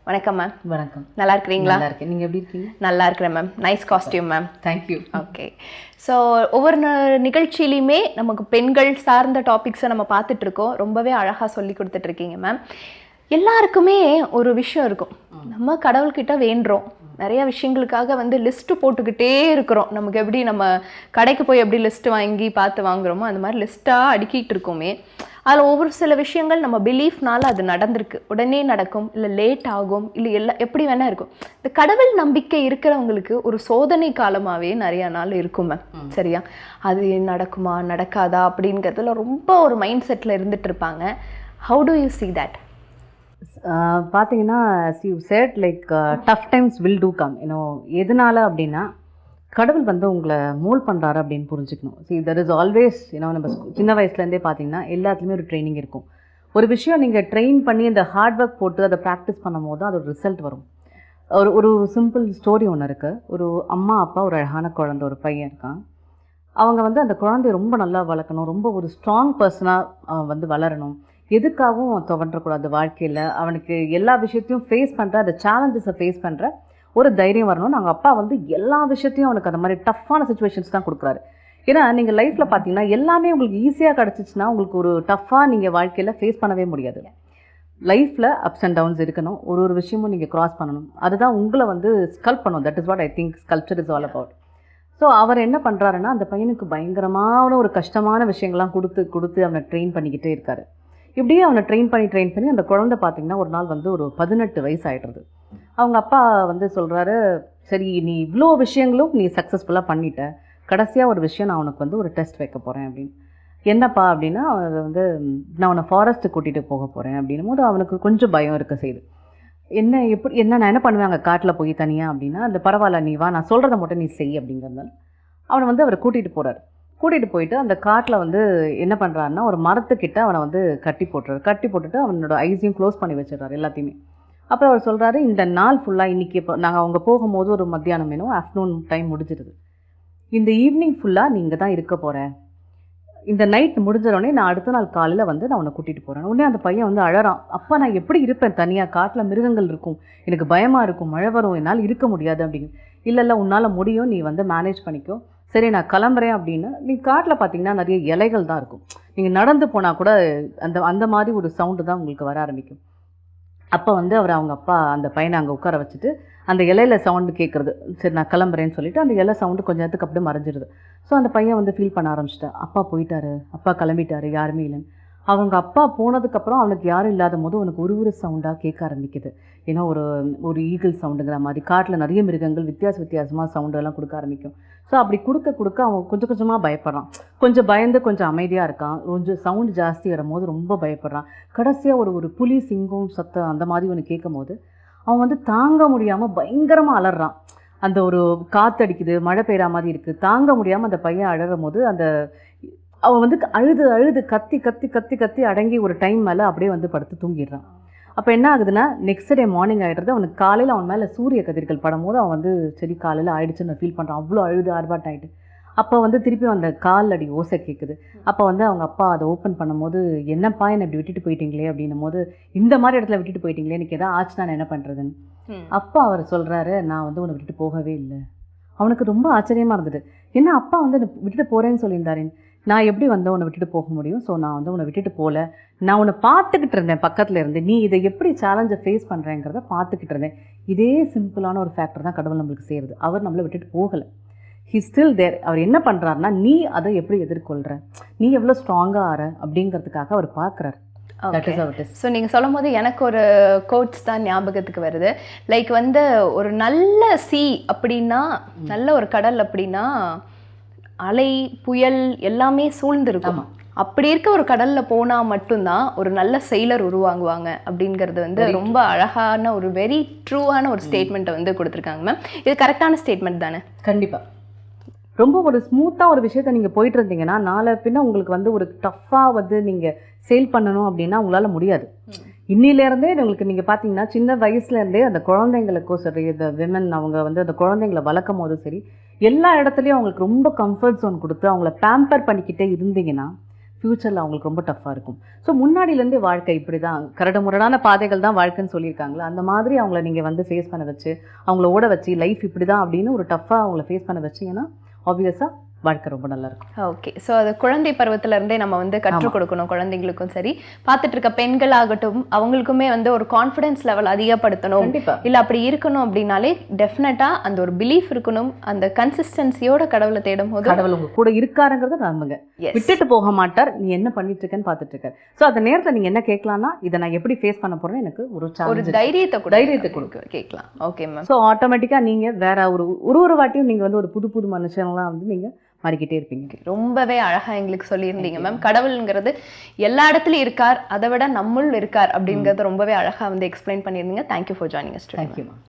வணக்கம் மேம். வணக்கம். நல்லா இருக்கிறீங்களா? நல்லா இருக்கேன். நீங்கள் எப்படி இருக்கீங்க? நல்லா இருக்கிறேன் ma'am. Nice costume ma'am. Thank you. Okay. So ஒவ்வொரு நிகழ்ச்சியிலையுமே நமக்கு பெண்கள் சார்ந்த டாபிக்ஸை நம்ம பார்த்துட்ருக்கோம். ரொம்பவே அழகாக சொல்லி கொடுத்துட்ருக்கீங்க மேம். எல்லாருக்குமே ஒரு விஷயம் இருக்கும். நம்ம கடவுள்கிட்ட வேண்டுறோம், நிறைய விஷயங்களுக்காக லிஸ்ட்டு போட்டுக்கிட்டே இருக்கிறோம். நமக்கு எப்படி நம்ம கடைக்கு போய் எப்படி லிஸ்ட்டு வாங்கி பார்த்து வாங்குகிறோமோ அந்த மாதிரி லிஸ்ட்டாக அடுக்கிட்டு இருக்கோமே. அதில் ஒவ்வொரு சில விஷயங்கள் நம்ம பிலீஃப்னால அது நடந்திருக்கு. உடனே நடக்கும், இல்லை லேட் ஆகும், இல்லை எல்லாம் எப்படி வேணால் இருக்கும். இந்த கடவுள் நம்பிக்கை இருக்கிறவங்களுக்கு ஒரு சோதனை காலமாகவே நிறையா நாள் இருக்கும் மேம். சரியா? அது நடக்குமா நடக்காதா அப்படிங்கிறதுல ரொம்ப ஒரு மைண்ட் செட்டில் இருந்துட்டு இருப்பாங்க. How to you see that? பார்த்தீங்கன்னா you said like tough times will do come. எதனால அப்படின்னா கடவுள் உங்களை மோல்ட் பண்ணுறாரு அப்படின்னு புரிஞ்சுக்கணும். தெர் இஸ் ஆல்வேஸ் நம்ம சின்ன வயசுலேருந்தே பார்த்தீங்கன்னா எல்லாத்துலேயுமே ஒரு ட்ரைனிங் இருக்கும். ஒரு விஷயம் நீங்கள் ட்ரெயின் பண்ணி அந்த ஹார்ட் ஒர்க் போட்டு அதை ப்ராக்டிஸ் பண்ணும் போது அதோட ரிசல்ட் வரும். ஒரு சிம்பிள் ஸ்டோரி ஒன்று இருக்குது. ஒரு அம்மா அப்பா ஒரு அழகான குழந்தை, ஒரு பையன் இருக்கான். அவங்க அந்த குழந்தைய ரொம்ப நல்லா வளர்க்கணும், ரொம்ப ஒரு ஸ்ட்ராங் பர்சனாக வளரணும், எதுக்காகவும் துவண்டக்கூடாது வாழ்க்கையில், அவனுக்கு எல்லா விஷயத்தையும் ஃபேஸ் பண்ணுற, அந்த சேலஞ்சஸை ஃபேஸ் பண்ணுற ஒரு தைரியம் வரணும். நாங்கள் அப்பா எல்லா விஷயத்தையும் அவனுக்கு அந்த மாதிரி டஃப்பான சுச்சுவேஷன்ஸ் தான் கொடுக்குறாரு. ஏன்னா நீங்கள் லைஃப்பில் பார்த்தீங்கன்னா எல்லாமே உங்களுக்கு ஈஸியாக கிடச்சிச்சின்னா உங்களுக்கு ஒரு டஃப்பாக நீங்கள் வாழ்க்கையில் ஃபேஸ் பண்ணவே முடியாது. லைஃப்பில் அப்ஸ் அண்ட் டவுன்ஸ் இருக்கணும், ஒரு விஷயமும் நீங்கள் க்ராஸ் பண்ணணும். அதுதான் உங்களை ஸ்கல்ப் பண்ணணும். That is what I think sculpture is all about. So அவர் என்ன பண்ணுறாருன்னா அந்த பையனுக்கு பயங்கரமான ஒரு கஷ்டமான விஷயங்கள்லாம் கொடுத்து அவனை ட்ரெயின் பண்ணிக்கிட்டே இருக்காரு. இப்படியே அவனை ட்ரெயின் பண்ணி அந்த குழந்தை பார்த்திங்கன்னா ஒரு நாள் ஒரு 18 வயசு ஆகிடுறது. அவங்க அப்பா சொல்கிறாரு, சரி நீ இவ்வளோ விஷயங்களும் நீ சக்ஸஸ்ஃபுல்லாக பண்ணிட்ட, கடைசியாக ஒரு விஷயம் நான் உனக்கு ஒரு டெஸ்ட் வைக்க போகிறேன் அப்படின்னு. என்னப்பா அப்படின்னா நான் அவனை ஃபாரஸ்ட்டு கூட்டிகிட்டு போக போகிறேன் அப்படின்னும் போது அவனுக்கு கொஞ்சம் பயம் இருக்க செய்யுது. நான் என்ன பண்ணுவேன் அங்கே காட்டில் போய் தனியாக அப்படின்னா, அந்த பரவாயில்ல நீ வா, நான் சொல்கிறத மட்டும் நீ செய் அப்படிங்கிறதுனால அவனை அவரை கூட்டிகிட்டு போகிறார். கூட்டிகிட்டு போயிட்டு அந்த காட்டில் என்ன பண்ணுறாருன்னா ஒரு மரத்துக்கிட்ட அவனை கட்டி போட்டுட்டு அவனோட ஐஸையும் க்ளோஸ் பண்ணி வச்சிடறாரு எல்லாத்தையுமே. அப்புறம் அவர் சொல்கிறாரு, இந்த நாள் ஃபுல்லாக இன்றைக்கி இப்போ நாங்கள் அவங்க போகும்போது ஒரு மத்தியானம் வேணும், ஆஃப்டர்நூன் டைம் முடிஞ்சிடுது, இந்த ஈவினிங் ஃபுல்லாக நீ இங்கே தான் இருக்க போகிறேன், இந்த நைட் முடிஞ்சோடனே நான் அடுத்த நாள் காலையில் நான் உன்னை கூட்டிகிட்டு போகிறேன். உடனே அந்த பையன் அழறான், அப்பா நான் எப்படி இருப்பேன் தனியாக, காட்டில் மிருகங்கள் இருக்கும், எனக்கு பயமாக இருக்கும், மழை வரும், என்னால் இருக்க முடியாது அப்படின்னு. இல்லை உன்னால் முடியும், நீ மேனேஜ் பண்ணிக்கோ, சரி நான் கிளம்புறேன் அப்படின்னு. நீ காட்டில் பார்த்தீங்கன்னா நிறைய இலைகள் தான் இருக்கும், நீங்கள் நடந்து போனால் கூட அந்த மாதிரி ஒரு சவுண்டு தான் உங்களுக்கு வர ஆரம்பிக்கும். அப்போ அவர் அவங்க அப்பா அந்த பையனை அங்கே உட்கார வச்சுட்டு அந்த இலையில சவுண்டு கேட்குறது, சரி நான் கிளம்புறேன்னு சொல்லிவிட்டு அந்த இலை சவுண்டு கொஞ்சம் நேரத்துக்கு அப்படியே மறைஞ்சிருது. ஸோ அந்த பையன் ஃபீல் பண்ண ஆரம்பிச்சிட்டேன், அப்பா போயிட்டாரு, அப்பா கிளம்பிட்டாரு, யாருமே இல்லைன்னு. அவங்க அப்பா போனதுக்கப்புறம் அவனுக்கு யாரும் இல்லாத போது அவனுக்கு ஒரு சவுண்டாக கேட்க ஆரம்பிக்குது. ஏன்னா ஒரு ஈகிள் சவுண்டுங்கிற மாதிரி காட்டில் நிறைய மிருகங்கள் வித்தியாசமாக சவுண்டெல்லாம் கொடுக்க ஆரம்பிக்கும். ஸோ அப்படி கொடுக்க அவன் கொஞ்சம் கொஞ்சமாக பயப்படுறான். கொஞ்சம் பயந்து கொஞ்சம் அமைதியாக இருக்கான். கொஞ்சம் சவுண்டு ஜாஸ்தி வரும்போது ரொம்ப பயப்படுறான். கடைசியாக ஒரு புலி சிங்கம் சத்தம் அந்த மாதிரி ஒன்று கேட்கும் போது அவன் தாங்க முடியாமல் பயங்கரமாக அலறான். அந்த ஒரு காற்றடிக்குது, மழை பெய்கிற மாதிரி இருக்குது, தாங்க முடியாமல் அந்த பையன் அழறும் போது அவன் அழுது கத்தி அடங்கி ஒரு டைம் மேலே அப்படியே படுத்து தூங்கிடுறான். அப்போ என்ன ஆகுதுன்னா நெக்ஸ்ட் டே மார்னிங் ஆகிடுறது. அவனுக்கு காலையில் அவன் மேலே சூரிய கதிர்கள் படும்போது அவன் சரி காலையில் ஆகிடுச்சுன்னு ஃபீல் பண்ணுறான். அவ்வளோ அழுது ஆர்ப்பாட்டம் ஆகிட்டு அப்போ திருப்பி அந்த கால் அடி ஓசை கேட்குது. அப்போ அவங்க அப்பா அதை ஓப்பன் பண்ணும்போது, என்னப்பா என்னை இப்படி விட்டுட்டு போயிட்டீங்களே அப்படின்னும் போது, இந்த மாதிரி இடத்துல விட்டுட்டு போயிட்டீங்களே, எனக்கு எதாவது ஆச்சுன்னா நான் என்ன பண்ணுறதுன்னு. அப்பா அவர் சொல்கிறாரு, நான் உன்னை விட்டுட்டு போகவே இல்லை. அவனுக்கு ரொம்ப ஆச்சரியமாக இருந்தது. ஏன்னா அப்பா விட்டுட்டு போகிறேன்னு சொல்லியிருந்தாருன்னு, நான் எப்படி உன்னை விட்டுட்டு போக முடியும்? ஸோ நான் உன்னை விட்டுட்டு போகல, நான் உன்னை பார்த்துக்கிட்டு இருந்தேன் பக்கத்தில் இருந்து, நீ இதை எப்படி சேலஞ்சை ஃபேஸ் பண்ணுறேங்கிறத பார்த்துக்கிட்டு இருந்தேன். இதே சிம்பிளான ஒரு ஃபேக்டர் தான் கடவுள் நம்மளுக்கு செய்கிறது. அவர் நம்மளை விட்டுட்டு போகலை, ஹி ஸ்டில் தேர். அவர் என்ன பண்ணுறாருனா, நீ அதை எப்படி எதிர்கொள்கிற, நீ எவ்வளோ ஸ்ட்ராங்காக ஆற அப்படிங்கிறதுக்காக அவர் பார்க்குறாரு. ஸோ நீங்கள் சொல்லும் போது எனக்கு ஒரு கோட்ஸ் தான் ஞாபகத்துக்கு வருது. லைக் ஒரு நல்ல சீ அப்படின்னா, நல்ல ஒரு கடல் அப்படின்னா அலை புயல் எல்லாமே சூழ்ந்துருக்கும். அப்படி இருக்க ஒரு கடலில் போனால் மட்டும்தான் ஒரு நல்ல செயலர் உருவாங்குவாங்க அப்படிங்கிறது ரொம்ப அழகான ஒரு வெரி ட்ரூவான ஒரு ஸ்டேட்மெண்ட்டை கொடுத்துருக்காங்க மேம். இது கரெக்டான ஸ்டேட்மெண்ட் தானே? கண்டிப்பாக. ரொம்ப ஒரு ஸ்மூத்தாக ஒரு விஷயத்தை நீங்கள் போயிட்டு இருந்தீங்கன்னா நாளை பின்ன உங்களுக்கு ஒரு டஃப்பாக நீங்கள் சேல் பண்ணணும் அப்படின்னா உங்களால் முடியாது. இன்னிலேருந்தே உங்களுக்கு நீங்கள் பார்த்தீங்கன்னா சின்ன வயசுலேருந்தே அந்த குழந்தைங்களுக்கும் சரி, இந்த விமன் அவங்க அந்த குழந்தைங்களை வளர்க்கும் போதும் சரி, எல்லா இடத்துலையும் அவங்களுக்கு ரொம்ப கம்ஃபர்ட் ஜோன் கொடுத்து அவங்கள பேம்பர் பண்ணிக்கிட்டே இருந்தீங்கன்னா ஃப்யூச்சரில் அவங்களுக்கு ரொம்ப டஃப்பாக இருக்கும். ஸோ முன்னாடியிலேருந்தே வாழ்க்கை இப்படி தான் கரடுமுரடான பாதைகள் தான் வாழ்க்கைன்னு சொல்லியிருக்காங்களா, அந்த மாதிரி அவங்கள நீங்கள் வந்து ஃபேஸ் பண்ண வச்சு அவங்கள ஓட வச்சு லைஃப் இப்படி தான் அப்படின்னு ஒரு டஃப்பாக அவங்கள ஃபேஸ் பண்ண வச்சிங்கன்னா ஆப்வியஸாக வாழ்க்கை ரொம்ப நல்லா இருக்கும். ஓகே, ஸோ அது குழந்தை பருவத்துல இருந்தே நம்ம வந்து கற்றுக் கொடுக்கணும் குழந்தைங்களுக்கும் சரி, பார்த்துட்டு இருக்க பெண்களாகட்டும் அவங்களுக்குமே வந்து ஒரு கான்ஃபிடன்ஸ் லெவல் அதிகப்படுத்தணும். கண்டிப்பா. இல்லை அப்படி இருக்கணும் அப்படின்னாலே டெஃபினட்டா அந்த ஒரு பிலீஃப் இருக்கணும். அந்த கன்சிஸ்டன்சியோட கடவுளை தேடும் போது கடவுள் உங்க கூட இருக்காருங்கிறத நம்புங்க. விட்டுட்டு போக மாட்டார். நீ என்ன பண்ணிட்டு இருக்கேன்னு பார்த்துட்டு இருக்காரு. ஸோ அந்த நேரத்தில் நீங்க என்ன கேட்கலாம்னா, இதை நான் எப்படி ஃபேஸ் பண்ண போறேன்னு எனக்கு ஒரு தைரியத்தை கொடுக்க கேட்கலாம். Okay ma'am. ஸோ ஆட்டோமேட்டிக்காக நீங்க வேற ஒரு வாட்டியும் நீங்க வந்து ஒரு புது மனுஷங்களாம் வந்து நீங்க மாறிக்கிட்டே இருப்பீங்க. ரொம்பவே அழகா எங்களுக்கு சொல்லியிருந்தீங்க மேம். கடவுள்ங்கிறது எல்லா இடத்துலையும் இருக்கார், அதை விட நம்மளும் இருக்கார் அப்படிங்கறது ரொம்பவே அழகா வந்து எக்ஸ்பிளைன் பண்ணியிருந்தீங்க. Thank you for joining us. Thank you ma'am.